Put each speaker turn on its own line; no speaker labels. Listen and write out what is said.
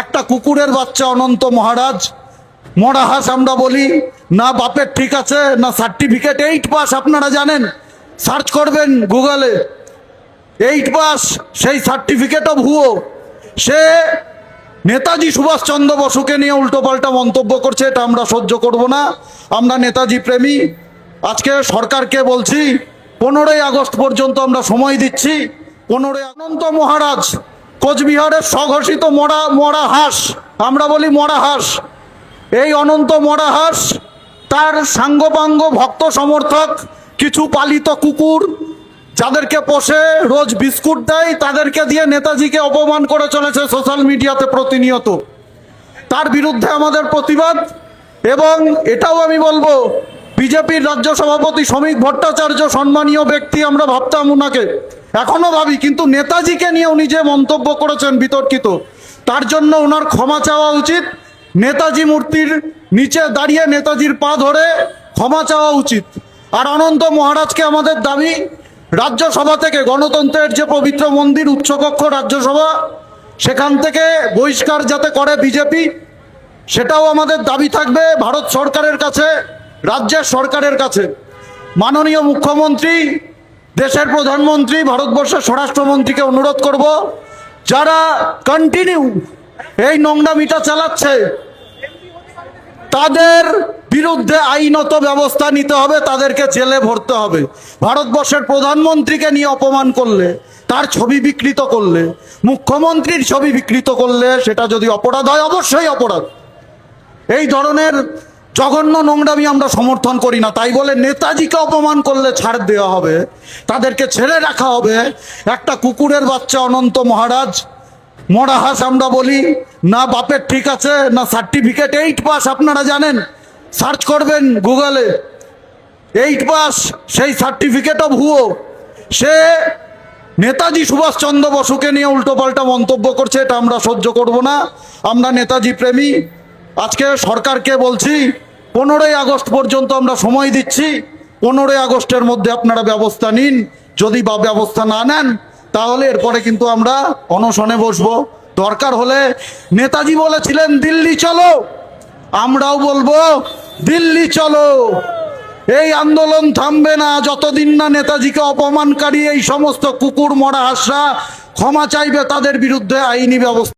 একটা কুকুরের বাচ্চা অনন্ত মহারাজ, মরা হাঁস আমরা বলি, না বাপের ঠিক আছে না সার্টিফিকেট, 8 পাস আপনারা জানেন, সার্চ করবেন গুগলে 8 পাস, সেই সার্টিফিকেটও ভুয়ো। সে নেতাজি সুভাষচন্দ্র বসুকে নিয়ে উল্টোপাল্টা মন্তব্য করছে, এটা আমরা সহ্য করব না। আমরা নেতাজি প্রেমী। আজকে সরকারকে বলছি 15ই আগস্ট পর্যন্ত আমরা সময় দিচ্ছি। 15 অনন্ত মহারাজ কোচবিহারের স্বঘোষিত মরা হাঁস, আমরা বলি মরা হাঁস, এই অনন্ত মরা হাঁস তার সাঙ্গপাঙ্গ ভক্ত সমর্থক কিছু পালিত কুকুর যাদেরকে পোষে, রোজ বিস্কুট দেয়, তাদেরকে দিয়ে নেতাজিকে অপমান করে চলেছে সোশ্যাল মিডিয়াতে প্রতিনিয়ত। তার বিরুদ্ধে আমাদের প্রতিবাদ। এবং এটাও আমি বলবো, বিজেপির রাজ্য সভাপতি শ্রমিক ভট্টাচার্য সম্মানীয় ব্যক্তি, আমরা ভাবতাম ওনাকে, এখনো ভাবি, কিন্তু নেতাজিকে নিয়ে উনি যে মন্তব্য করেছেন বিতর্কিত, তার জন্য ওনার ক্ষমা চাওয়া উচিত। নেতাজি মূর্তির নিচে দাঁড়িয়ে নেতাজির পা ধরে ক্ষমা চাওয়া উচিত। আর অনন্ত মহারাজকে আমাদের দাবি, রাজ্যসভা থেকে, গণতন্ত্রের যে পবিত্র মন্দির উচ্চকক্ষ রাজ্যসভা, সেখান থেকে বহিষ্কার যাতে করে বিজেপি, সেটাও আমাদের দাবি থাকবে ভারত সরকারের কাছে, রাজ্যের সরকারের কাছে। মাননীয় মুখ্যমন্ত্রী, দেশের প্রধানমন্ত্রী, ভারতবর্ষের স্বরাষ্ট্রমন্ত্রীকে অনুরোধ করব, যারা কন্টিনিউ এই নোংরামিটা চালাচ্ছে তাদের বিরুদ্ধে আইনত ব্যবস্থা নিতে হবে, তাদেরকে জেলে ভরতে হবে। ভারতবর্ষের প্রধানমন্ত্রীকে নিয়ে অপমান করলে, তার ছবি বিকৃত করলে, মুখ্যমন্ত্রীর ছবি বিকৃত করলে, সেটা যদি অপরাধ হয়, অবশ্যই অপরাধ। এই ধরনের জঘন্য নোংরামি আমরা সমর্থন করি না। তাই বলে নেতাজিকে অপমান করলে ছাড় দেওয়া হবে, তাদেরকে ছেড়ে রাখা হবে। একটা কুকুরের বাচ্চা অনন্ত মহারাজ, মরা হাঁস আমরা বলি, না বাপের ঠিক আছে না সার্টিফিকেট, 8 পাস আপনারা জানেন, সার্চ করবেন গুগলে 8 পাস, সেই সার্টিফিকেটও ভুয়ো। সে নেতাজি সুভাষচন্দ্র বসুকে নিয়ে উল্টোপাল্টা মন্তব্য করছে, এটা আমরা সহ্য করব না। আমরা নেতাজি প্রেমী। আজকে সরকারকে বলছি 15ই আগস্ট পর্যন্ত আমরা সময় দিচ্ছি। 15ই আগস্টের মধ্যে আপনারা ব্যবস্থা নিন। যদি ব্যবস্থা না নেন, তাহলে এরপরে কিন্তু আমরা অনশনে বসবো। দরকার হলে, নেতাজি বলেছিলেন দিল্লি চলো, আমরাও বলবো দিল্লি চলো। এই আন্দোলন থামবে না যতদিন না নেতাজিকে অপমানকারী এই সমস্ত কুকুর মরা হাঁসরা ক্ষমা চাইবে, তাদের বিরুদ্ধে আইনি ব্যবস্থা